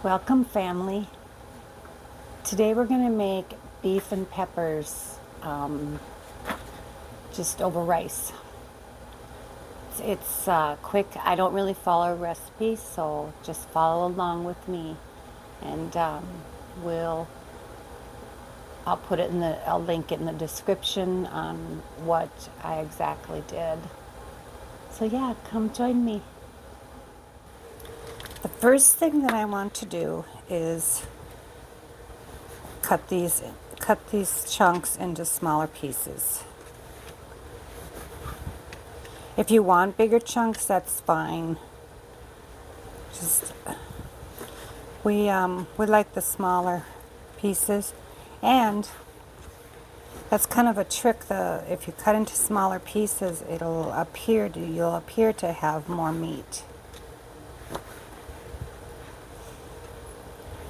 Welcome, family. Today we're going to make beef and peppers just over rice. It's quick. I don't really follow a recipe, so just follow along with me, and I'll put it in I'll link it in the description on what I exactly did. So yeah, come join me. The first thing that I want to do is cut these chunks into smaller pieces. If you want bigger chunks, that's fine. Just we like the smaller pieces, and that's kind of a trick. If you cut into smaller pieces, you'll appear to have more meat.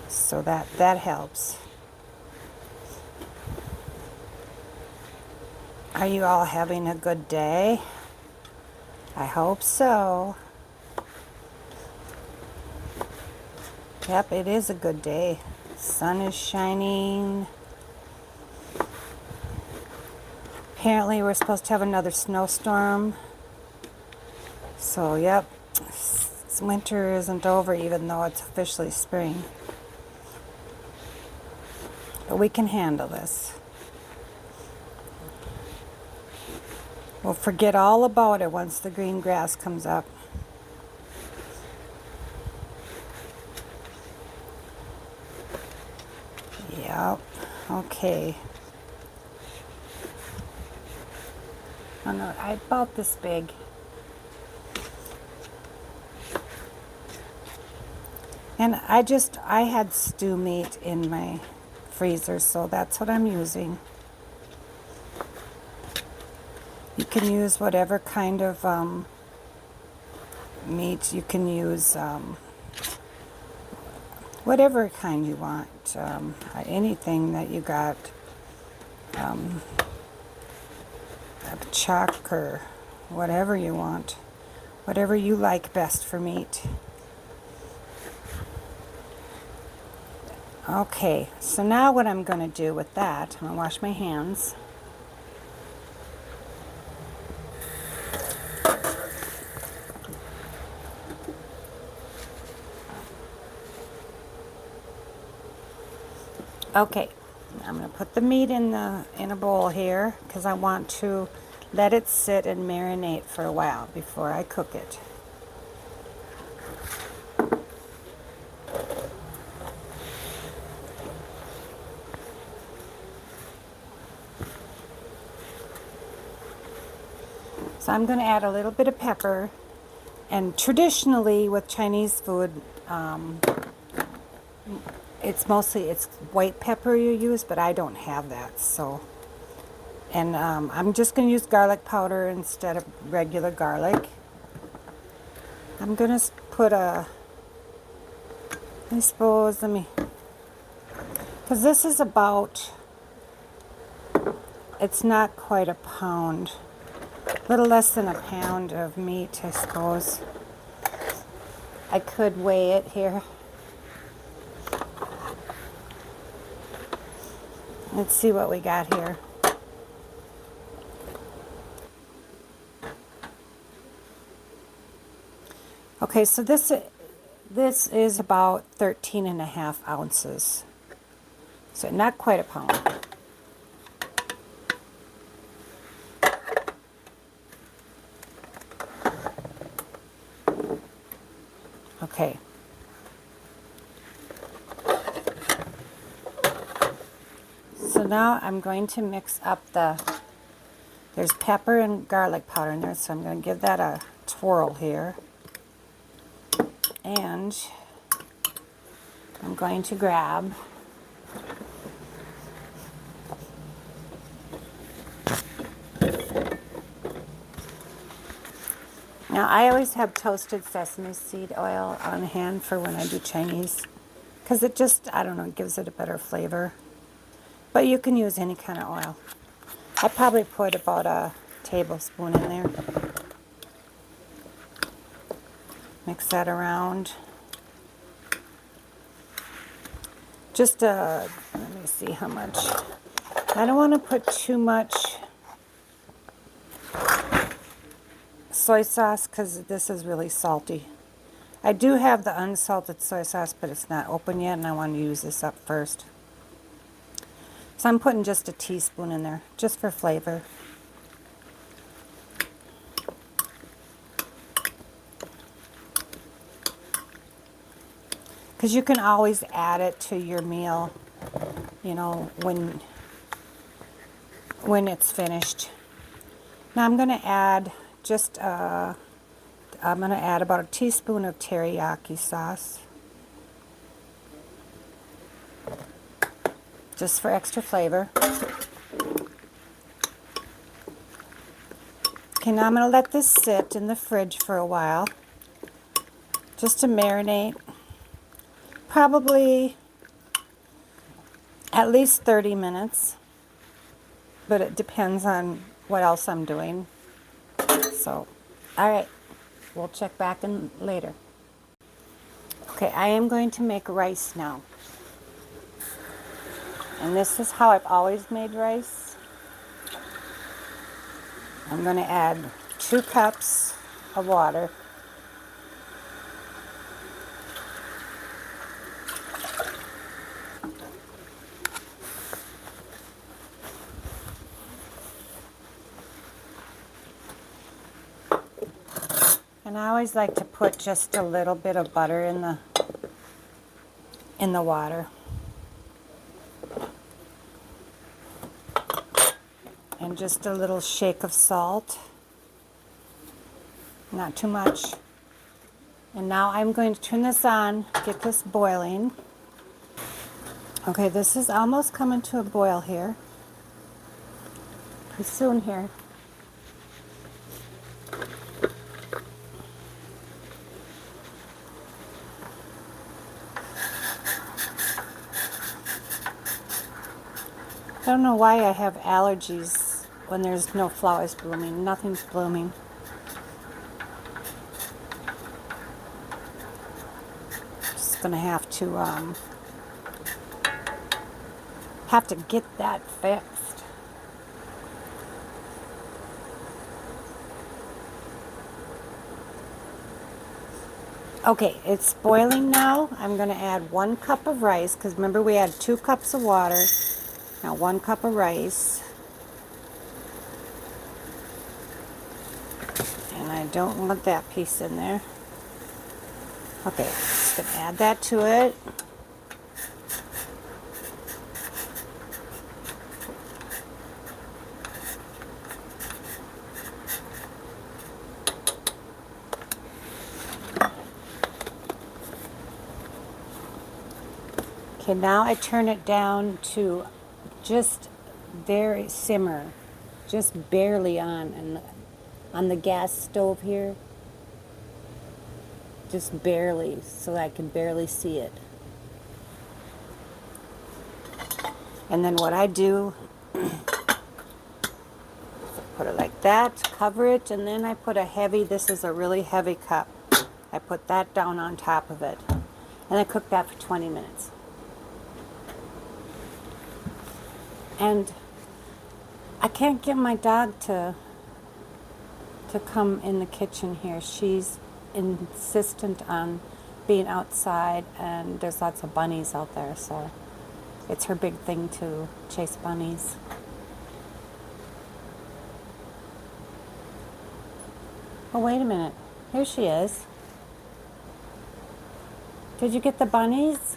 So that helps. Are you all having a good day? I hope so. Yep, it is a good day. Sun is shining. Apparently we're supposed to have another snowstorm. So yep, winter isn't over even though it's officially spring. But we can handle this. We'll forget all about it once the green grass comes up. Yep, okay. Oh no, about this big. And I had stew meat in my freezer, so that's what I'm using. You can use whatever kind of meat. You can use whatever kind you want. Anything that you got. Chuck or whatever you want. Whatever you like best for meat. Okay, so now what I'm going to do with that, I'm going to wash my hands. Okay, I'm going to put the meat in a bowl here because I want to let it sit and marinate for a while before I cook it. So I'm going to add a little bit of pepper, and traditionally with Chinese food, it's white pepper you use, but I don't have that, so. And I'm just going to use garlic powder instead of regular garlic. I'm going to put because this is about, it's not quite a pound. A little less than a pound of meat, I suppose. I could weigh it here. Let's see what we got here. Okay, so this is about 13.5 ounces. So not quite a pound. Okay. So now I'm going to mix up there's pepper and garlic powder in there, so I'm going to give that a twirl here. And I'm going to grab now I always have toasted sesame seed oil on hand for when I do Chinese, because it just, I don't know, it gives it a better flavor. But you can use any kind of oil. I probably put about a tablespoon in there. Mix that around. Just let me see how much. I don't want to put too much soy sauce because this is really salty. I do have the unsalted soy sauce, but it's not open yet, and I want to use this up first. So I'm putting just a teaspoon in there, just for flavor. Because you can always add it to your meal, you know, when it's finished. Now I'm going to add just, I'm going to add about a teaspoon of teriyaki sauce. Just for extra flavor. Okay, now I'm going to let this sit in the fridge for a while, just to marinate. Probably at least 30 minutes, but it depends on what else I'm doing. So, all right, we'll check back in later. Okay, I am going to make rice now. And this is how I've always made rice. I'm going to add 2 cups of water. And I always like to put just a little bit of butter in the water. And just a little shake of salt. Not too much. And now I'm going to turn this on, get this boiling. Okay, this is almost coming to a boil here. Pretty soon here. I don't know why I have allergies when there's no flowers blooming. Nothing's blooming. Just gonna have to get that fixed. Okay, it's boiling now. I'm gonna add 1 cup of rice, because remember we had 2 cups of water. Now 1 cup of rice. And I don't want that piece in there. Okay, just gonna add that to it. Okay, now I turn it down to just very simmer, just barely on the gas stove here. Just barely, so I can barely see it. And then what I do, put it like that, cover it, and then I put a heavy, this is a really heavy cup. I put that down on top of it. And I cook that for 20 minutes. And I can't get my dog to come in the kitchen here. She's insistent on being outside, and there's lots of bunnies out there, so it's her big thing to chase bunnies. Oh, wait a minute. Here she is. Did you get the bunnies?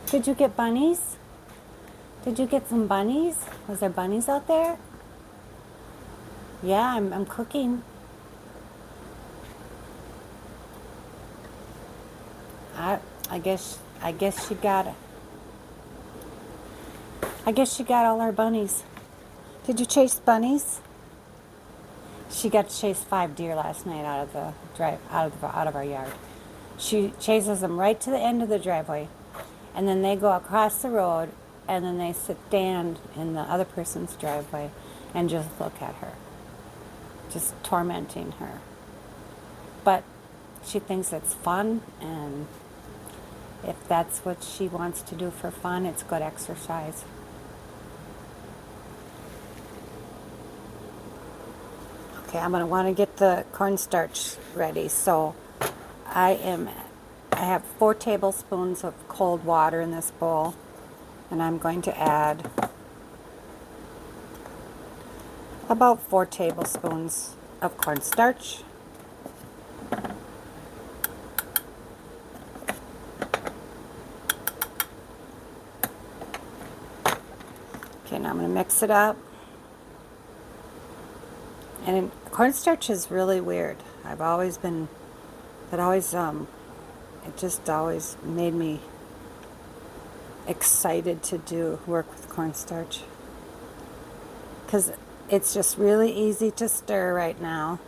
Did you get bunnies? Did you get some bunnies? Was there bunnies out there? Yeah, I'm cooking. I guess she got it. I guess she got all our bunnies. Did you chase bunnies? She got to chase 5 deer last night out of our yard. She chases them right to the end of the driveway, and then they go across the road, and then they stand in the other person's driveway and just look at her, just tormenting her. But she thinks it's fun, and If that's what she wants to do for fun, it's good exercise. Okay, I'm going to want to get the cornstarch ready. So I have 4 tablespoons of cold water in this bowl, and I'm going to add about 4 tablespoons of cornstarch. Okay, now I'm going to mix it up. And cornstarch is really weird. It just always made me excited to do work with cornstarch. Because it's just really easy to stir right now.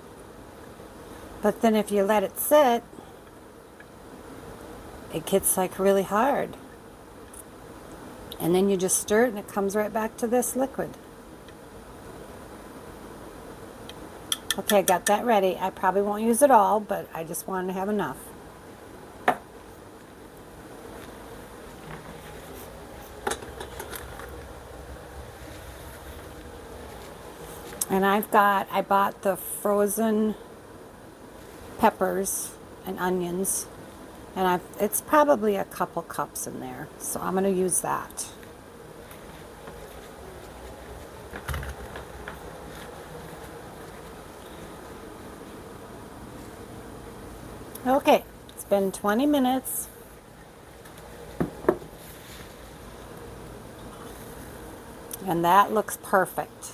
But then if you let it sit, it gets like really hard. And then you just stir it and it comes right back to this liquid. Okay, I got that ready. I probably won't use it all, but I just wanted to have enough. And I bought the frozen peppers and onions, and it's probably a couple cups in there, so I'm going to use that. Okay, it's been 20 minutes. And that looks perfect.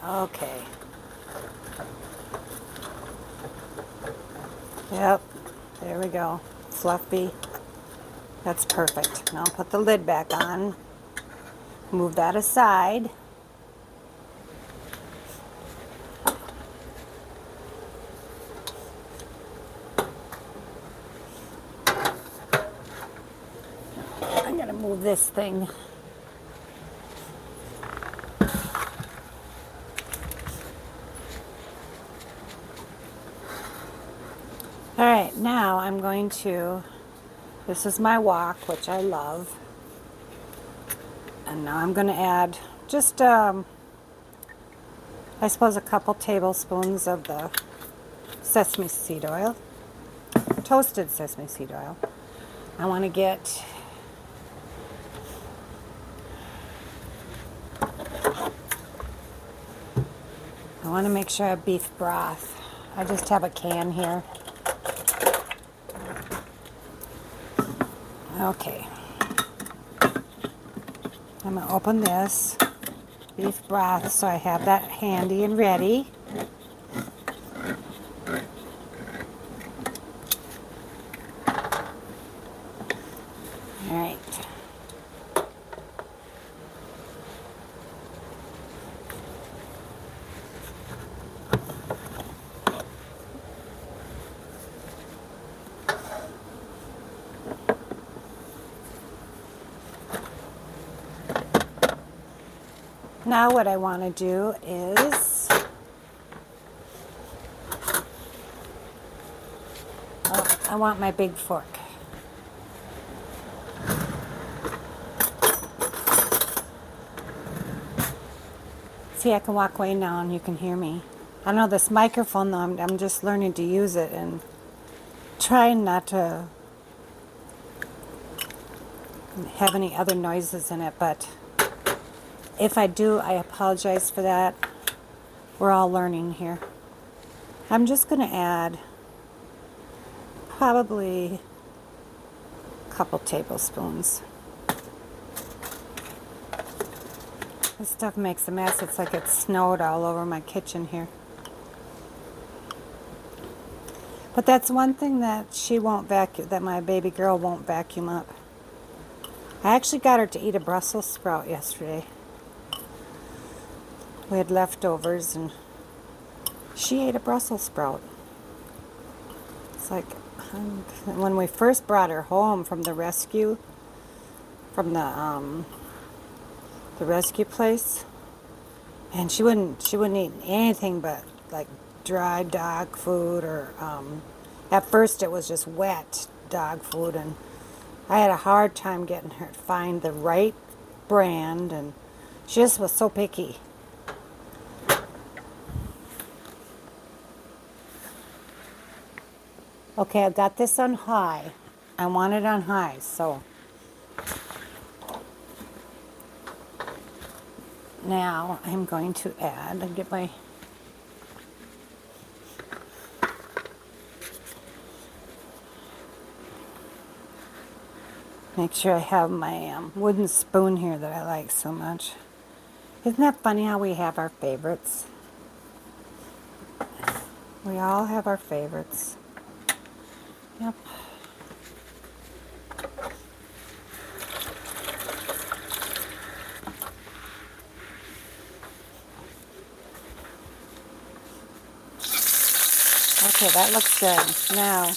Okay. Yep, there we go. Fluffy. That's perfect. Now I'll put the lid back on. Move that aside. I'm gonna move this thing. All right, now I'm going to, this is my wok, which I love. And now I'm going to add just, I suppose, a couple tablespoons of the sesame seed oil, toasted sesame seed oil. I want to make sure I have beef broth. I just have a can here. Okay. I'm going to open this beef broth so I have that handy and ready. All right. Now what I want to do is, I want my big fork. See, I can walk away now and you can hear me. I know this microphone though, I'm just learning to use it and trying not to have any other noises in it, but if I do, I apologize for that. We're all learning here. I'm just going to add probably a couple tablespoons. This stuff makes a mess. It's like it snowed all over my kitchen here. But that's one thing that she won't vacuum, that my baby girl won't vacuum up. I actually got her to eat a Brussels sprout yesterday. We had leftovers and she ate a Brussels sprout. It's like when we first brought her home from the rescue, from the rescue place, and she wouldn't eat anything but like dry dog food, or at first it was just wet dog food, and I had a hard time getting her to find the right brand, and she just was so picky. Okay, I've got this on high. I want it on high, so now I'm going to add and get my make sure I have my wooden spoon here that I like so much. Isn't that funny how we have our favorites? We all have our favorites. Yep. Okay, that looks good. Now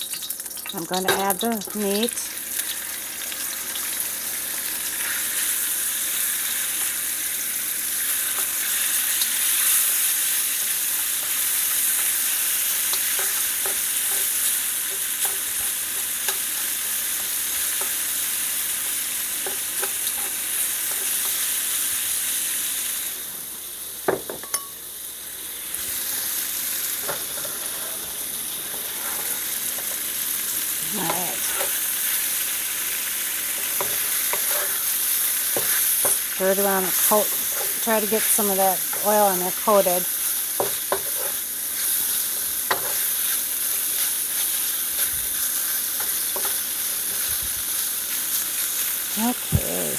I'm going to add the meat. All right. Stir it around and coat. Try to get some of that oil in there coated. Okay.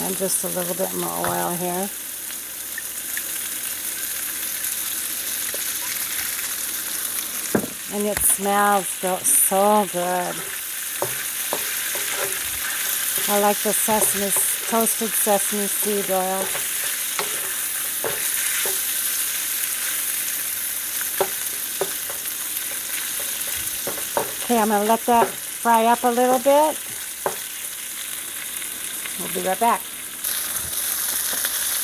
And just a little bit more oil here. And it smells so good. I like the toasted sesame seed oil. Okay, I'm going to let that fry up a little bit. We'll be right back.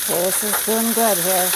Okay, this is doing good here.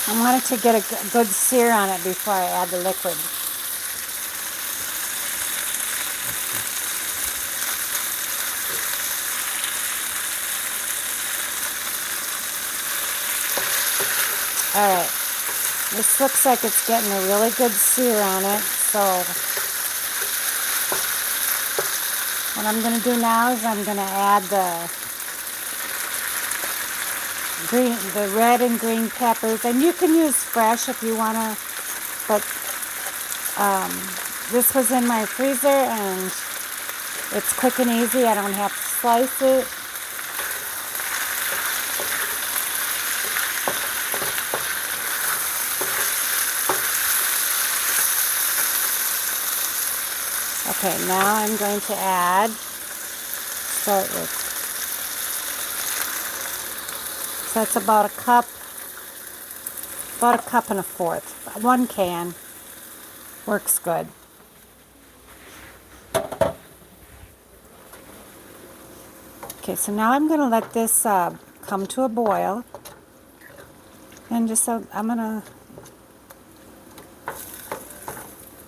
I want it to get a good sear on it before I add the liquid. Alright, this looks like it's getting a really good sear on it, so what I'm going to do now is I'm going to add the red and green peppers, and you can use fresh if you want to, but this was in my freezer and it's quick and easy. I don't have to slice it. Okay, now I'm going to start with, so that's about a cup and a fourth. 1 can works good. Okay, so now I'm going to let this come to a boil, and I'm going to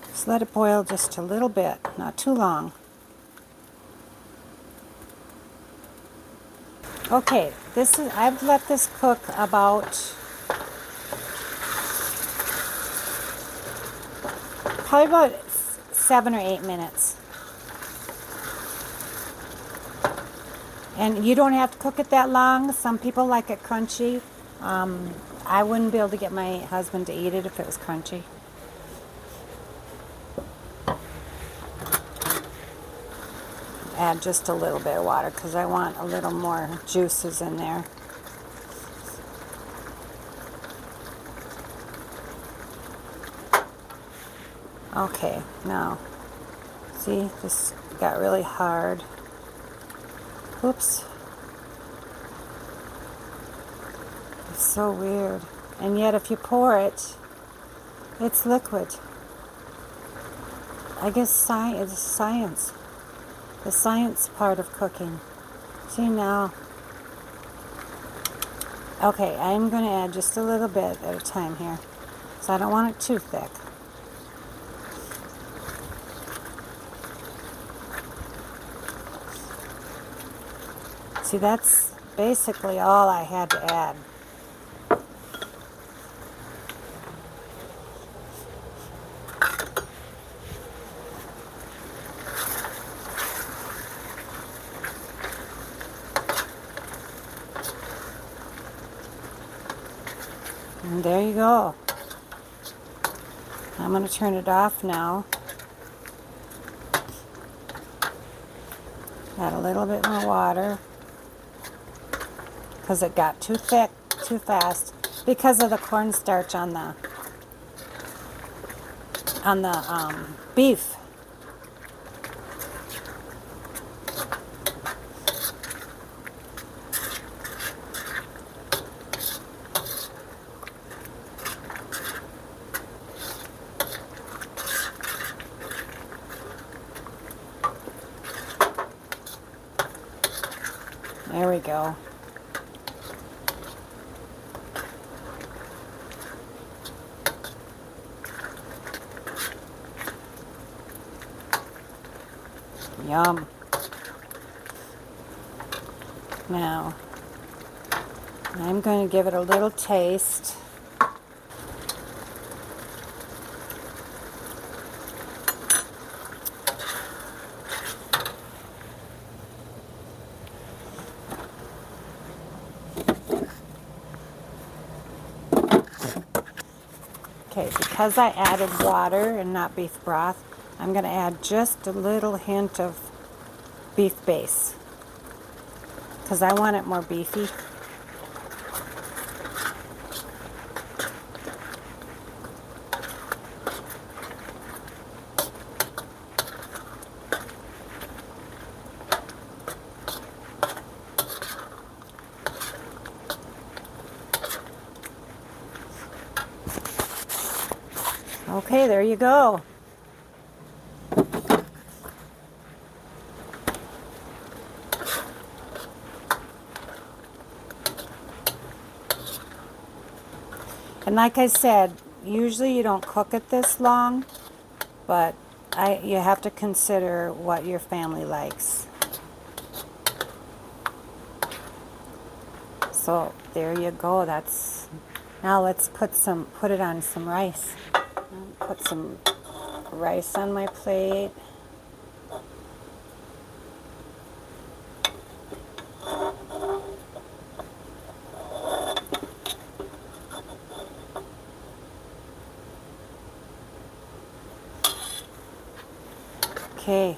just let it boil just a little bit, not too long. Okay, I've let this cook about Probably about 7 or 8 minutes. And you don't have to cook it that long. Some people like it crunchy. I wouldn't be able to get my husband to eat it if it was crunchy. Add just a little bit of water because I want a little more juices in there. Okay, now, see, this got really hard. Oops. It's so weird. And yet if you pour it, it's liquid. I guess it's science. The science part of cooking. See now. Okay, I'm going to add just a little bit at a time here. So I don't want it too thick. See, that's basically all I had to add. And there you go. I'm going to turn it off now. Add a little bit more water because it got too thick too fast because of the cornstarch on the beef. There we go. Yum. Now, I'm going to give it a little taste. Okay, because I added water and not beef broth, I'm going to add just a little hint of beef base because I want it more beefy. Okay, there you go. And like I said, usually you don't cook it this long, but you have to consider what your family likes. So there you go. Now let's put it on some rice. Put some rice on my plate. Okay.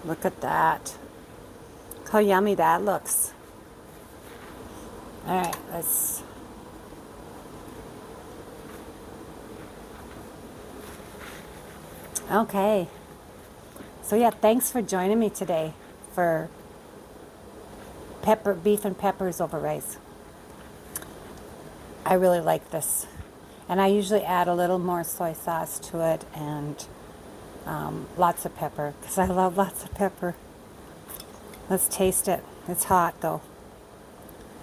Look at that. Look how yummy that looks. All right, let's... Okay. So yeah, thanks for joining me today for beef and peppers over rice. I really like this. And I usually add a little more soy sauce to it and lots of pepper because I love lots of pepper. Let's taste it. It's hot though.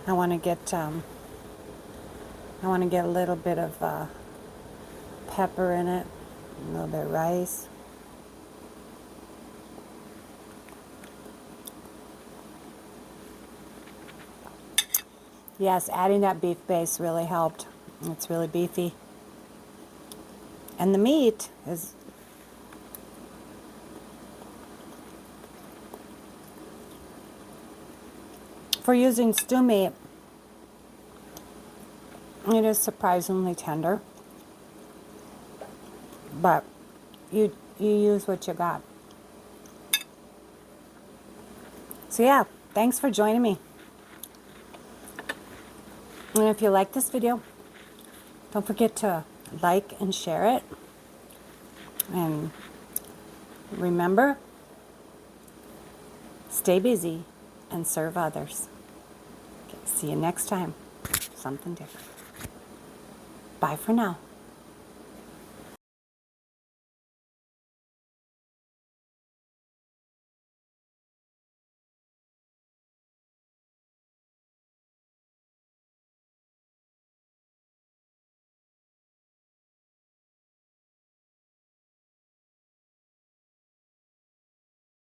I want to get a little bit of pepper in it, a little bit of rice. Yes, adding that beef base really helped. It's really beefy. And the meat is for using stew meat, it is surprisingly tender. But you use what you got. So yeah, thanks for joining me. And if you like this video, don't forget to like and share it. And remember, stay busy and serve others. Okay, see you next time. Something different. Bye for now.